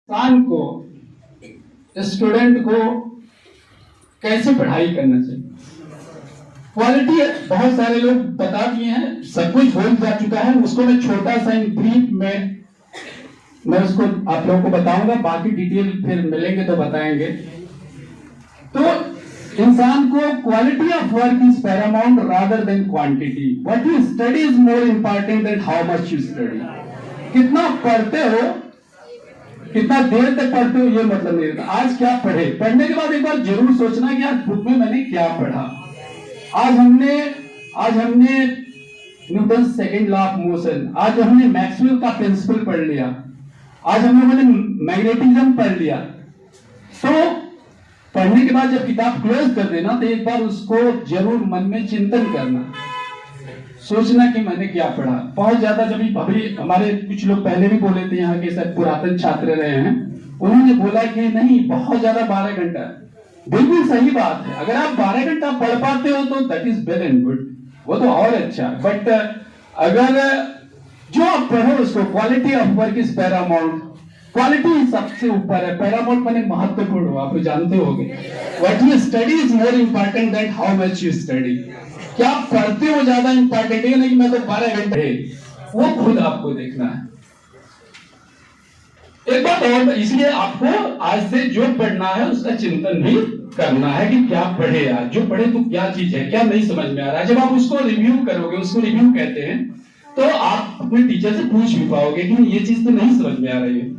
इंसान को, स्टूडेंट को कैसे पढ़ाई करना चाहिए। क्वालिटी बहुत सारे लोग बता दिए हैं, सब कुछ बोल जा चुका है। उसको मैं छोटा सा इन ब्रीफ में मैं उसको आप लोगों को बताऊंगा, बाकी डिटेल फिर मिलेंगे तो बताएंगे। तो इंसान को quality of work is paramount rather than quantity. What you study is more important than how much you study. कितना पढ़ते हो, कितना देर तक पढ़ते हो, ये मतलब नहीं रहता। आज क्या पढ़े, पढ़ने के बाद एक बार जरूर सोचना कि आज बुक में मैंने क्या पढ़ा। आज हमने Newton second law of motion, आज हमने मैक्सवेल का प्रिंसिपल पढ़ लिया, आज हम लोगों ने मैग्नेटिज्म पढ़ लिया। तो पढ़ने के बाद जब किताब क्लोज कर देना तो एक बार उसको जरूर मन में चिंतन करना, सोचना कि मैंने क्या पढ़ा। बहुत ज्यादा जब अभी हमारे कुछ लोग पहले भी बोले थे, यहाँ के सब पुरातन छात्र रहे हैं, उन्होंने बोला कि नहीं बहुत ज्यादा 12 घंटा। बिल्कुल सही बात है, अगर आप 12 घंटा पढ़ पाते हो तो that is well and good, वो तो और अच्छा। बट अगर जो आप पढ़ो उसको, quality of work is Paramount. Quality सबसे ऊपर है, पैरामाउंट माने महत्वपूर्ण हो, आप जानते होंगे। What you study is more important than how much you study. क्या आप पढ़ते हो ज्यादा इंपॉर्टेंट है, नहीं मैं तो 12 घंटे, वो खुद आपको देखना है। एक बात और, इसलिए आपको आज से जो पढ़ना है उसका चिंतन भी करना है कि क्या पढ़े। आज जो पढ़े तो क्या चीज है, क्या नहीं समझ में आ रहा है। जब आप उसको रिव्यू करोगे, उसको रिव्यू कहते हैं, तो आप अपने टीचर से पूछ भी पाओगे कि ये चीज तो नहीं समझ में आ रही है,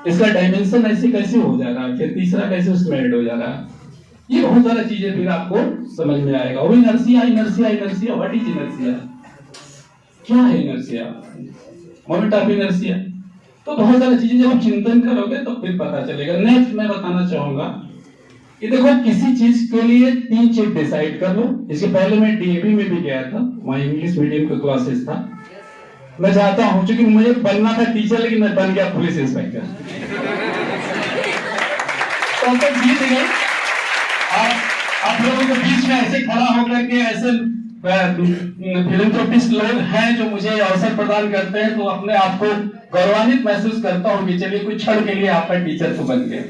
इसका डायमेंशन ऐसे कैसे हो जा रहा है, फिर तीसरा कैसे उसमें ऐड हो जा रहा है। ये बहुत सारा चीजें फिर आपको समझ में आएगा। वो इनर्शिया, व्हाट इज इनर्शिया, क्या है इनर्शिया, मोमेंट ऑफ इनर्शिया। तो बहुत सारी चीजें जब आप चिंतन करोगे तो फिर पता चलेगा। नेक्स्ट मैं बताना चाहूंगा कि देखो, किसी चीज के लिए 3 चीज डिसाइड कर लो। इसके पहले मैं डीएवी में भी गया था, वहां इंग्लिश मीडियम का क्लासेस था। मैं चाहता हूं, क्योंकि मुझे बनना था टीचर, लेकिन मैं बन गया पुलिस इंस्पेक्टर। तो जीत गए। आप लोगों के बीच में ऐसे खड़ा होकर के ऐसे फिलैंथ्रोपिस्ट लोग हैं जो मुझे अवसर प्रदान करते हैं, तो अपने आप को गौरवान्वित महसूस करता हूं कि चलिए कुछ क्षण के लिए आपका टीचर तो बन गए।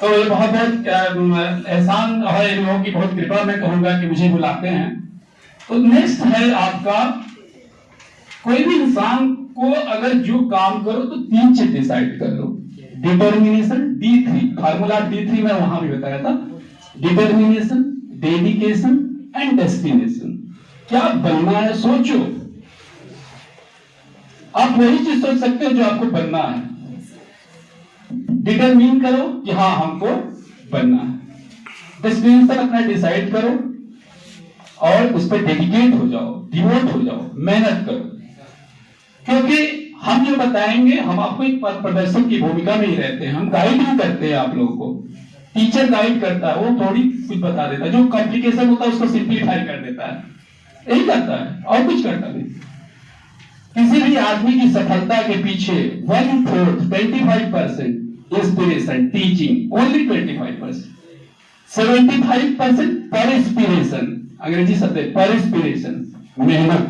तो ये बहुत बहुत एहसान है इन लोगों की, बहुत कृपा मैं कहूंगा कि मुझे बुलाते हैं। तो नेक्स्ट है आपका, कोई भी इंसान को अगर जो काम करो तो 3 चीज डिसाइड कर लो। डिटर्मिनेशन, D3 फार्मूला, D3 मैं वहां भी बताया था। Determination, dedication and destination. क्या बनना है सोचो, आप वही चीज सोच सकते हो जो आपको बनना है। डिटरमिन करो कि हाँ हमको बनना है। डेस्टिनेशन अपना डिसाइड करो और उस पर डेडिकेट हो जाओ, डिवोट हो जाओ, मेहनत करो। क्योंकि हम जो बताएंगे, हम आपको एक प्रदर्शक की भूमिका में ही रहते हैं, हम गाइड ही करते हैं आप लोगों को। टीचर गाइड करता है, वो थोड़ी कुछ बता देता है, जो कॉम्प्लिकेशन होता है उसको सिंप्लीफाई कर देता है, यही करता है और कुछ करता नहीं। किसी भी आदमी की सफलता के पीछे 1/4 25% इंस्पिरेशन, टीचिंग ओनली 25%, 75% परस्पिरेशन, अंग्रेजी शब्द है परस्पिरेशन, मेहनत।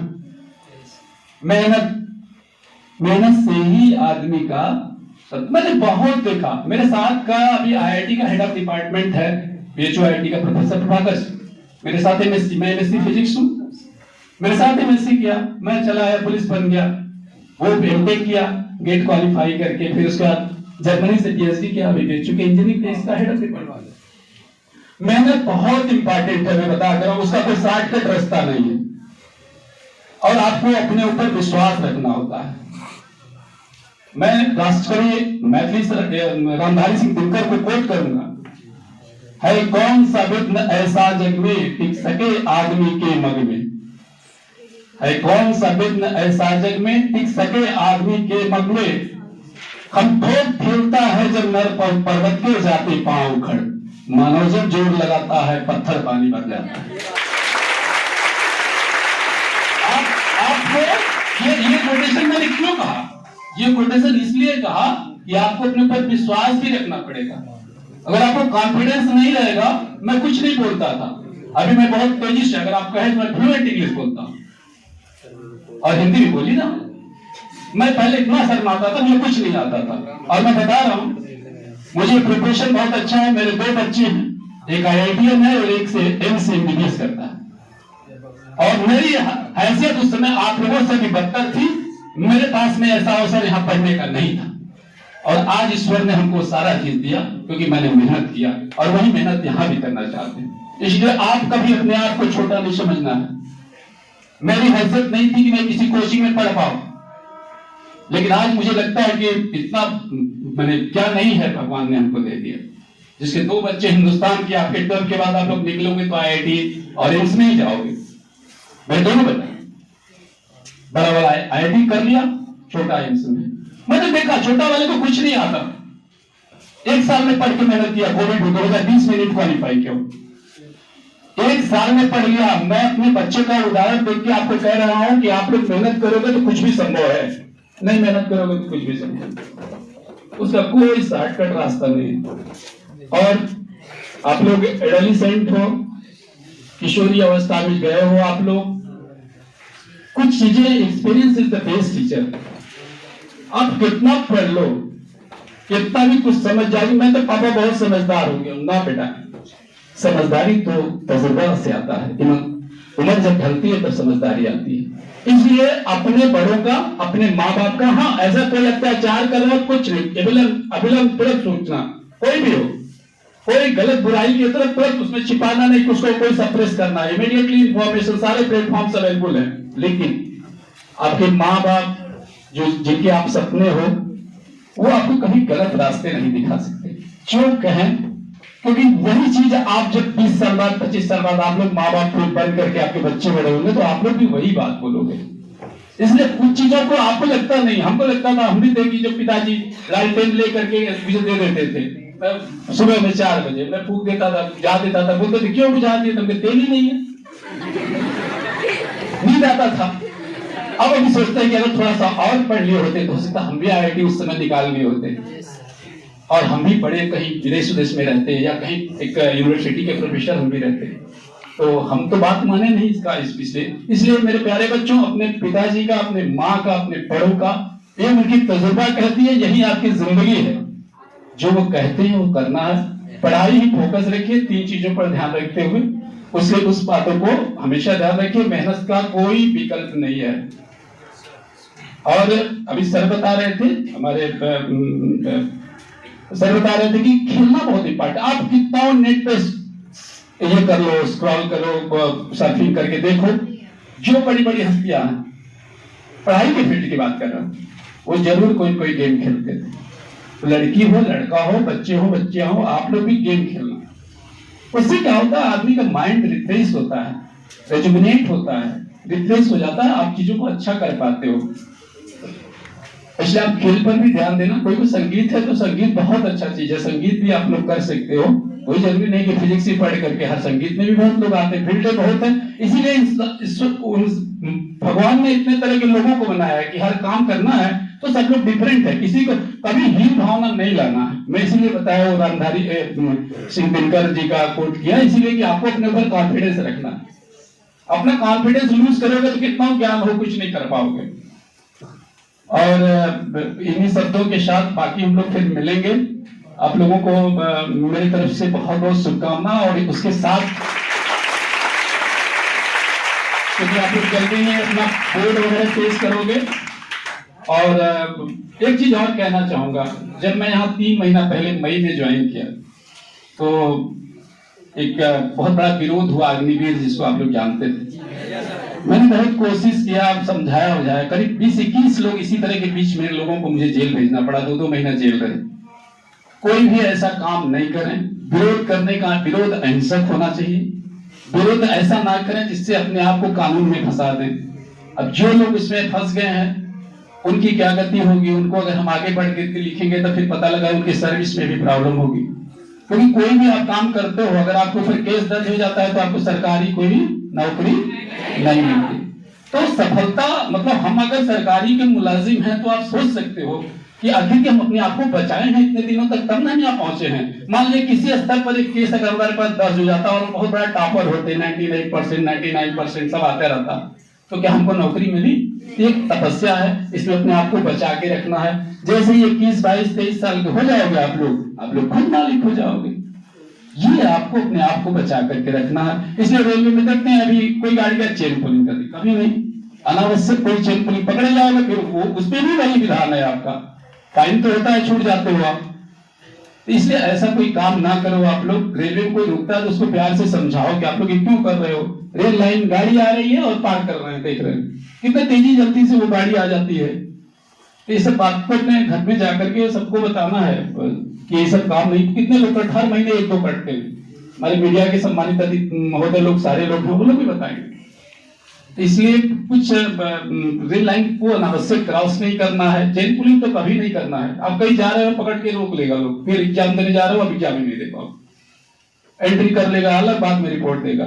मेहनत से ही आदमी का, मैंने बहुत देखा। मेरे साथ का अभी आईआईटी का हेड ऑफ डिपार्टमेंट है, बीएचयूआईटी का प्रोफेसर प्रभाकर, मेरे साथ एमएससी, मैं एमएससी फिजिक्स हूं, मेरे साथ एमएससी किया, मैं चला आया पुलिस बन गया। वो एमटेक किया, गेट क्वालिफाई करके, फिर उसके बाद जर्मनी से पीएचडी किया, अभी बीएचयू इंजीनियरिंग का इसका हेड ऑफ डिपार्टमेंट। मेहनत बहुत इंपॉर्टेंट है, मैं बता रहा हूं, उसका कोई शॉर्टकट रास्ता नहीं है। और आपको अपने ऊपर विश्वास रखना होता है। मैं राष्ट्रकवि मैथिली रामधारी सिंह दिनकर को कोट करूंगा, है कौन सा विघ्न ऐसा जग में टिक सके आदमी के मग में, है कौन सा विघ्न ऐसा जग में टिक सके आदमी के मग में। हम ठोक ठेलता है जब नर पर्वत के जाते पांव उखड़, मानव जब जोर लगाता है पत्थर पानी भर जाता है। आपको ये कोटेशन मैंने क्यों कहा, ये कोटेशन इसलिए कहा कि आपको अपने ऊपर विश्वास भी रखना पड़ेगा। अगर आपको कॉन्फिडेंस नहीं रहेगा, मैं कुछ नहीं बोलता था, अभी मैं बहुत तेजी से, अगर आप कहें तो मैं फ्लुएंट इंग्लिश बोलता हूं और हिंदी भी बोली ना। मैं पहले इतना शर्माता था, मुझे कुछ नहीं आता था, और मैं बता रहा हूँ मुझे प्रिपरेशन बहुत अच्छा है। मेरे 2 बच्चे हैं, एक IITian है और एक से एम्स MBBS करता है, और मेरी हैसियत उस समय आप लोगों से भी बदतर थी। मेरे पास में ऐसा अवसर यहाँ पढ़ने का नहीं था, और आज ईश्वर ने हमको सारा चीज दिया क्योंकि मैंने मेहनत किया, और वही मेहनत यहाँ भी करना चाहते हैं। इसलिए आप कभी अपने आप को छोटा नहीं समझना है। मेरी हैसियत नहीं थी कि मैं किसी कोचिंग में पढ़ पाऊं, लेकिन आज मुझे लगता है कि इतना मैंने क्या नहीं है भगवान ने हमको दे दिया, जिसके 2 बच्चे हिंदुस्तान की, आपके 12 के बाद आप लोग निकलोगे तो IIT और एम्स में ही जाओगे। मेरे दोनों बच्चे, बड़ा वाला IIT कर लिया, छोटा एम्स में। मैंने देखा छोटा वाले को कुछ नहीं आता, 1 साल में पढ़ के मेहनत किया, कोविड 2020 में नीट क्वालिफाई किया, 1 साल में पढ़ लिया। मैं अपने बच्चे का उदाहरण देख के आपको कह रहा हूं कि आप लोग मेहनत करोगे तो कुछ भी संभव है, नहीं मेहनत करोगे तो कुछ भी संभव, उसका कोई शॉर्टकट रास्ता नहीं। और आप लोग एडोलेसेंट हो, किशोरी अवस्था में गए हो आप लोग, कुछ चीजें, experience is the best teacher. आप कितना पढ़ लो, कितना भी कुछ समझ जाएगी। मैं तो पापा बहुत समझदार हो गया ना बेटा, समझदारी तो तजुर्बा से आता है, उम्र जब ढलती है तब समझदारी आती है। इसलिए अपने बड़ों का, अपने माँ बाप का, हाँ ऐसा कोई अत्याचार करना कुछ नहीं, अभिलंब तुरंत सोचना, कोई भी हो, कोई गलत बुराई की तरफ तुरंत उसमें छिपाना नहीं, उसको कोई सप्रेस करना, इमीडिएटली इंफॉर्मेशन सारे प्लेटफॉर्म अवेलेबल है। लेकिन आपके माँ बाप जो जिनके आप सपने हो, वो आपको कभी गलत रास्ते नहीं दिखा सकते, जो कहें, क्योंकि वही चीज आप जब 20 साल बाद, 25 साल बाद आप लोग माँ बाप को बंद करके आपके बच्चे बड़े होंगे तो आप लोग भी वही बात बोलोगे। इसलिए कुछ चीजों को आपको लगता नहीं, हमको लगता था, हम भी देखी जब पिताजी लालटेन लेकर के मुझे दे देते थे, मैं सुबह में 4 बजे मैं फूक देता था, बुझा देता था, बोलते थे क्यों बुझा दिए, तुमने तेल ही नहीं है, नींद आता था। अब अभी सोचते हैं कि अगर थोड़ा सा और पढ़ लिए होते तो हो सकता हम भी IIT उस समय निकाल लिए होते, और हम भी बड़े कहीं विदेश में रहते, या कहीं एक यूनिवर्सिटी के प्रोफेसर हम भी रहते। तो हम तो बात माने नहीं इसका, इसलिए मेरे प्यारे बच्चों, अपने पिताजी का, अपने माँ का, अपने बड़ों का, ये उनकी तजुर्बा कहती है, यही आपकी जिंदगी है, जो वो कहते हैं वो करना है। पढ़ाई ही फोकस रखिए, 3 चीजों पर ध्यान रखते हुए, उससे उस बातों को हमेशा ध्यान रखिए, मेहनत का कोई विकल्प नहीं है। और अभी सर बता रहे थे, हमारे सर बता रहे थे कि खेलना बहुत इंपॉर्टेंट। आप कितना नेट पे ये कर लो, स्क्रॉल करो, सर्फिंग करके देखो, जो बड़ी बड़ी हस्तियां हैं, पढ़ाई के फील्ड की बात कर रहा हूं, वो जरूर कोई कोई गेम खेलते थे। लड़की हो, लड़का हो, बच्चे हो, बच्चियां हो, आप लोग भी गेम खेलना। उससे क्या होता है, आदमी का माइंड रिफ्रेश होता है, रेजुमिनेट होता है, रिफ्रेश हो जाता है, आप चीजों को अच्छा कर पाते हो। इसलिए आप खेल पर भी ध्यान देना। कोई संगीत है तो संगीत बहुत अच्छा चीज है, संगीत भी आप लोग कर सकते हो, कोई जरूरी नहीं कि फिजिक्स ही पढ़ करके, हर संगीत में भी बहुत लोग आते हैं, फील्ड बहुत है। इसीलिए भगवान ने इतने तरह के लोगों को बनाया है कि हर काम करना है तो सब लोग डिफरेंट है, किसी को कभी हीन भावना नहीं लाना है। मैं इसीलिए बताया वो रामधारी सिंह दिनकर जी का कोट किया, इसीलिए कि आपको अपने ऊपर कॉन्फिडेंस रखना है। अपना कॉन्फिडेंस लूज करोगे तो कितना ज्ञान हो, कुछ नहीं कर पाओगे। और इन्हीं शब्दों के साथ बाकी हम लोग फिर मिलेंगे। आप लोगों को मेरी तरफ से बहुत बहुत शुभकामना, और उसके साथ क्योंकि आप लोग जल्दी ही अपना बोर्ड वगैरह पेश करोगे। और एक चीज और कहना चाहूंगा, जब मैं यहाँ 3 महीना पहले मई में ज्वाइन किया तो एक बहुत बड़ा विरोध हुआ अग्निवीर, जिसको आप लोग जानते थे। मैंने बहुत कोशिश किया, समझाया, करीब 20-21 लोग इसी तरह के बीच में लोगों को मुझे जेल भेजना पड़ा, 2-2 महीना जेल रहे। कोई भी ऐसा काम नहीं करें, विरोध करने का, विरोध अहिंसक होना चाहिए, विरोध ऐसा ना करें जिससे अपने आप को कानून में फंसा दें। अब जो लोग इसमें फंस गए हैं उनकी क्या गति होगी, उनको अगर हम आगे बढ़ के लिखेंगे तो फिर पता लगा उनकी सर्विस में भी प्रॉब्लम होगी। क्योंकि कोई भी आप काम करते हो, अगर आपको फिर केस दर्ज हो जाता है तो आपको सरकारी कोई नौकरी नहीं मिलती। तो सफलता मतलब, हम अगर सरकारी के मुलाजिम हैं तो आप सोच सकते हो कि आखिर के हम अपने आप को बचाए हैं इतने दिनों तक, तब ना हम यहाँ पहुंचे हैं। मान लीजिए किसी स्तर पर एक केस अगर हमारे पास दर्ज हो जाता और बहुत बड़ा टॉपर होते, 99% 99% सब आता रहता, तो क्या हमको नौकरी मिली? एक तपस्या है, इसमें अपने आप को बचा के रखना है। जैसे ही 21, 22, 23 साल के हो जाओगे आप लोग खुद मालिक हो जाओगे। ये आपको अपने आप को बचा करके रखना है। इसलिए रेलवे में देखते हैं अभी कोई गाड़ी का चेन पुलिंग कर दी, कभी नहीं। अनावश्यक कोई चेन पुलिंग पकड़े जाओगे, फिर वो उस पर भी वही विधान है आपका, फाइन तो होता है, छूट जाते हो आप। इसलिए ऐसा कोई काम ना करो आप लोग। रेलवे में कोई रुकता है तो उसको प्यार से समझाओ कि आप लोग ये क्यों कर रहे हो। रेल लाइन गाड़ी आ रही है और पार कर रहे हैं, देख रहे हैं कितने तेजी जल्दी से वो गाड़ी आ जाती है। तो ये सब बात को अपने घर में जाकर के सबको बताना है कि ये सब काम नहीं। कितने लोग हर महीने 1-2 कटते हैं, हमारे मीडिया के सम्मानित महोदय लोग, सारे लोग हैं, वो लोग भी बताएंगे। इसलिए कुछ रेल लाइन को अनावश्यक क्रॉस नहीं करना है। चेन पुलिंग तो कभी नहीं करना है। आप कहीं जा रहे हो, पकड़ के रोक लेगा लोग, फिर एग्जाम देने जा रहे हो, अब एग्जाम ही नहीं दे पाओ, एंट्री कर लेगा, अलग बाद में रिपोर्ट देगा।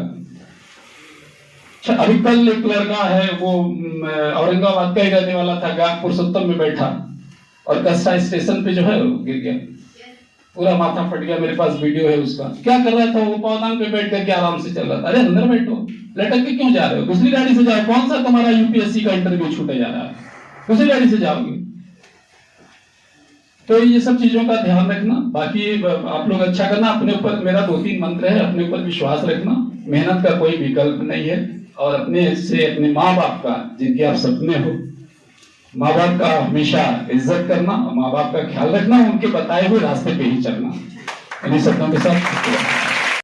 अच्छा, अभी कल एक लड़का है, वो औरंगाबाद का ही रहने वाला था, गांव पुरुषोत्तम में बैठा और कस्टा स्टेशन पे जो है गिर गया, पूरा माथा फट गया। मेरे पास वीडियो है उसका। क्या कर रहा था वो? पौधान पे बैठ करके आराम से चल रहा था। अरे अंदर बैठो, लटक के क्यों जा रहे हो? दूसरी गाड़ी से जाओ। कौन सा तुम्हारा यूपीएससी का इंटरव्यू छूटे जा रहा है? दूसरी गाड़ी से जाओगे। तो ये सब चीजों का ध्यान रखना। बाकी आप लोग अच्छा करना। अपने ऊपर मेरा 2-3 मंत्र है, अपने ऊपर विश्वास रखना, मेहनत का कोई विकल्प नहीं है, और अपने से अपने माँ बाप का, जिनके आप सपने हो, माँ बाप का हमेशा इज्जत करना और माँ बाप का ख्याल रखना, उनके बताए हुए रास्ते पे ही चलना। इन्हीं शब्दों के साथ